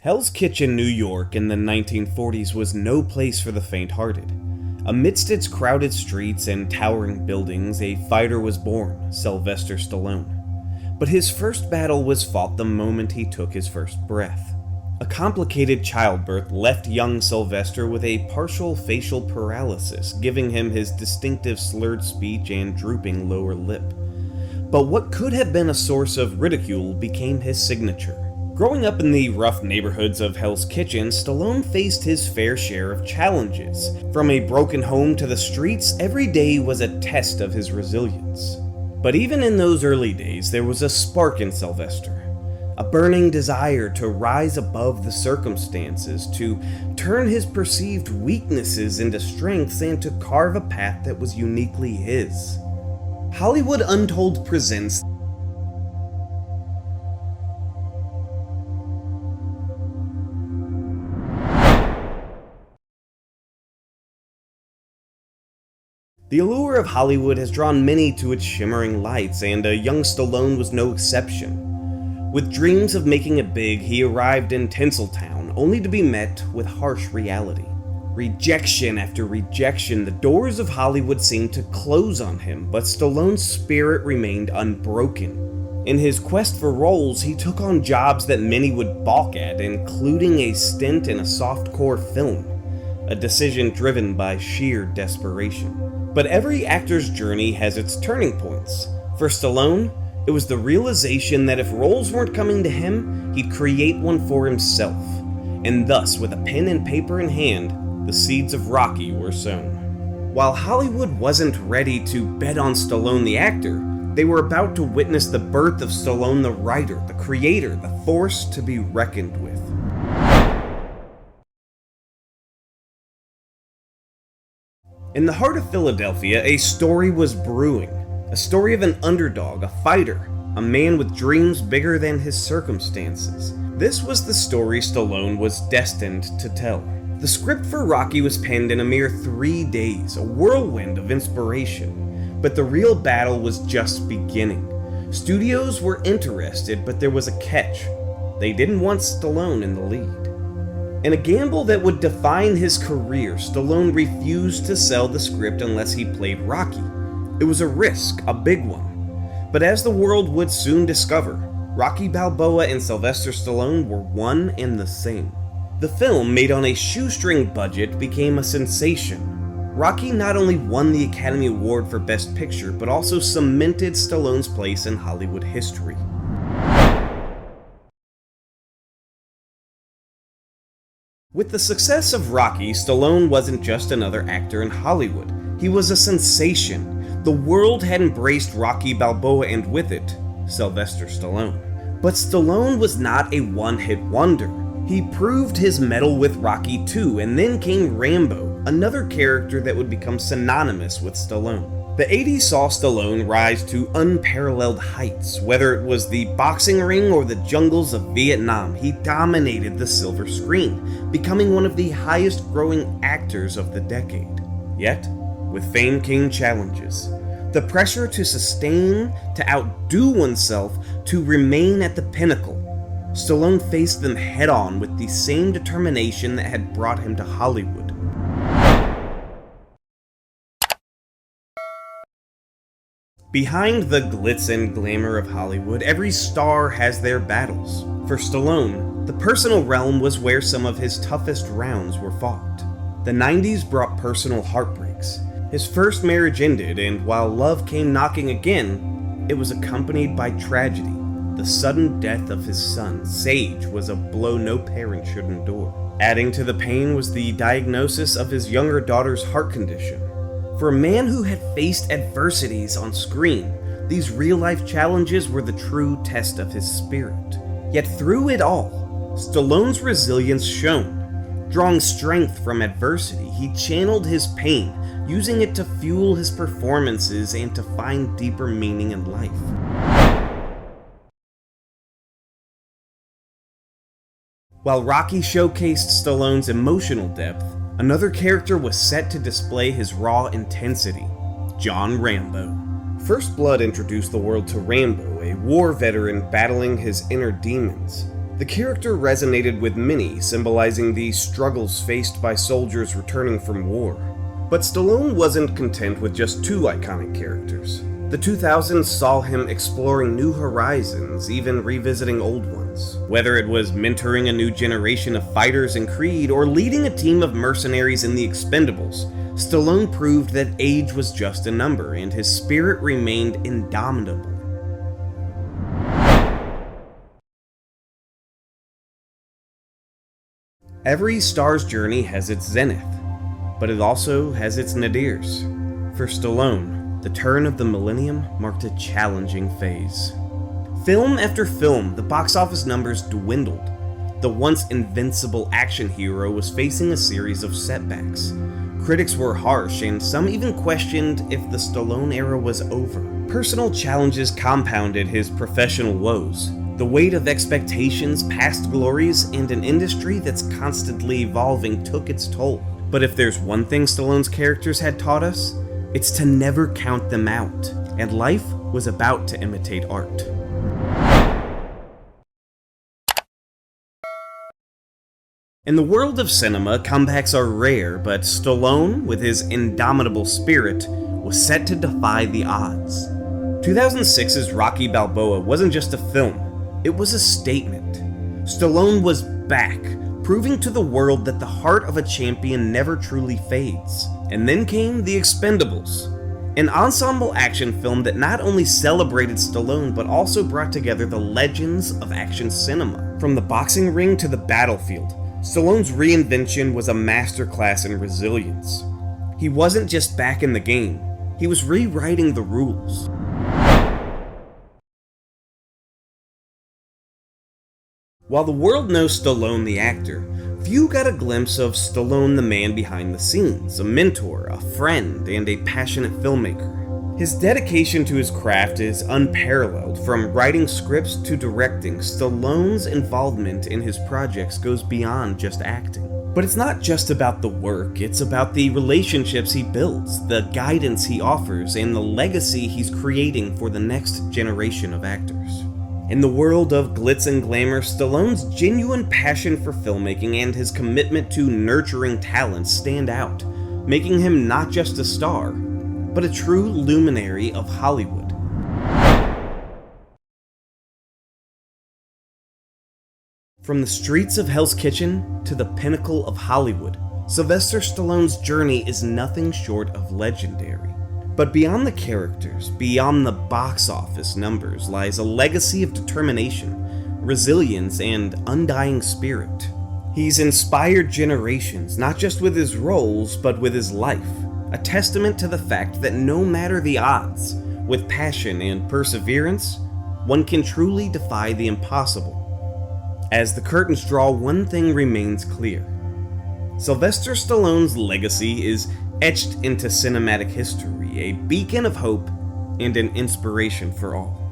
Hell's Kitchen, New York in the 1940s was no place for the faint-hearted. Amidst its crowded streets and towering buildings, a fighter was born, Sylvester Stallone. But his first battle was fought the moment he took his first breath. A complicated childbirth left young Sylvester with a partial facial paralysis, giving him his distinctive slurred speech and drooping lower lip. But what could have been a source of ridicule became his signature. Growing up in the rough neighborhoods of Hell's Kitchen, Stallone faced his fair share of challenges. From a broken home to the streets, every day was a test of his resilience. But even in those early days, there was a spark in Sylvester. A burning desire to rise above the circumstances, to turn his perceived weaknesses into strengths, and to carve a path that was uniquely his. Hollywood Untold presents The allure of Hollywood has drawn many to its shimmering lights, and a young Stallone was no exception. With dreams of making it big, he arrived in Tinseltown, only to be met with harsh reality. Rejection after rejection, the doors of Hollywood seemed to close on him, but Stallone's spirit remained unbroken. In his quest for roles, he took on jobs that many would balk at, including a stint in a softcore film, a decision driven by sheer desperation. But every actor's journey has its turning points. For Stallone, it was the realization that if roles weren't coming to him, he'd create one for himself. And thus, with a pen and paper in hand, the seeds of Rocky were sown. While Hollywood wasn't ready to bet on Stallone the actor, they were about to witness the birth of Stallone the writer, the creator, the force to be reckoned with. In the heart of Philadelphia, a story was brewing. A story of an underdog, a fighter, a man with dreams bigger than his circumstances. This was the story Stallone was destined to tell. The script for Rocky was penned in a mere 3 days, a whirlwind of inspiration. But the real battle was just beginning. Studios were interested, but there was a catch. They didn't want Stallone in the lead. In a gamble that would define his career, Stallone refused to sell the script unless he played Rocky. It was a risk, a big one. But as the world would soon discover, Rocky Balboa and Sylvester Stallone were one and the same. The film, made on a shoestring budget, became a sensation. Rocky not only won the Academy Award for Best Picture, but also cemented Stallone's place in Hollywood history. With the success of Rocky, Stallone wasn't just another actor in Hollywood. He was a sensation. The world had embraced Rocky Balboa and with it, Sylvester Stallone. But Stallone was not a one-hit wonder. He proved his mettle with Rocky 2, and then came Rambo, another character that would become synonymous with Stallone. The 80s saw Stallone rise to unparalleled heights. Whether it was the boxing ring or the jungles of Vietnam, he dominated the silver screen, becoming one of the highest-growing actors of the decade. Yet, with fame came challenges. The pressure to sustain, to outdo oneself, to remain at the pinnacle. Stallone faced them head-on with the same determination that had brought him to Hollywood. Behind the glitz and glamour of Hollywood, every star has their battles. For Stallone, the personal realm was where some of his toughest rounds were fought. The 90s brought personal heartbreaks. His first marriage ended, and while love came knocking again, it was accompanied by tragedy. The sudden death of his son, Sage, was a blow no parent should endure. Adding to the pain was the diagnosis of his younger daughter's heart condition. For a man who had faced adversities on screen, these real-life challenges were the true test of his spirit. Yet through it all, Stallone's resilience shone. Drawing strength from adversity, he channeled his pain, using it to fuel his performances and to find deeper meaning in life. While Rocky showcased Stallone's emotional depth, another character was set to display his raw intensity, John Rambo. First Blood introduced the world to Rambo, a war veteran battling his inner demons. The character resonated with many, symbolizing the struggles faced by soldiers returning from war. But Stallone wasn't content with just two iconic characters. The 2000s saw him exploring new horizons, even revisiting old ones. Whether it was mentoring a new generation of fighters in Creed or leading a team of mercenaries in The Expendables, Stallone proved that age was just a number and his spirit remained indomitable. Every star's journey has its zenith, but it also has its nadirs. For Stallone, the turn of the millennium marked a challenging phase. Film after film, the box office numbers dwindled. The once invincible action hero was facing a series of setbacks. Critics were harsh, and some even questioned if the Stallone era was over. Personal challenges compounded his professional woes. The weight of expectations, past glories, and an industry that's constantly evolving took its toll. But if there's one thing Stallone's characters had taught us, it's to never count them out, and life was about to imitate art. In the world of cinema, comebacks are rare, but Stallone, with his indomitable spirit, was set to defy the odds. 2006's Rocky Balboa wasn't just a film, it was a statement. Stallone was back, proving to the world that the heart of a champion never truly fades. And then came The Expendables, an ensemble action film that not only celebrated Stallone but also brought together the legends of action cinema. From the boxing ring to the battlefield, Stallone's reinvention was a masterclass in resilience. He wasn't just back in the game, he was rewriting the rules. While the world knows Stallone the actor, few got a glimpse of Stallone the man behind the scenes, a mentor, a friend, and a passionate filmmaker. His dedication to his craft is unparalleled. From writing scripts to directing, Stallone's involvement in his projects goes beyond just acting. But it's not just about the work, it's about the relationships he builds, the guidance he offers, and the legacy he's creating for the next generation of actors. In the world of glitz and glamour, Stallone's genuine passion for filmmaking and his commitment to nurturing talent stand out, making him not just a star, but a true luminary of Hollywood. From the streets of Hell's Kitchen to the pinnacle of Hollywood, Sylvester Stallone's journey is nothing short of legendary. But beyond the characters, beyond the box office numbers, lies a legacy of determination, resilience, and undying spirit. He's inspired generations, not just with his roles, but with his life, a testament to the fact that no matter the odds, with passion and perseverance, one can truly defy the impossible. As the curtains draw, one thing remains clear. Sylvester Stallone's legacy is etched into cinematic history, a beacon of hope and an inspiration for all.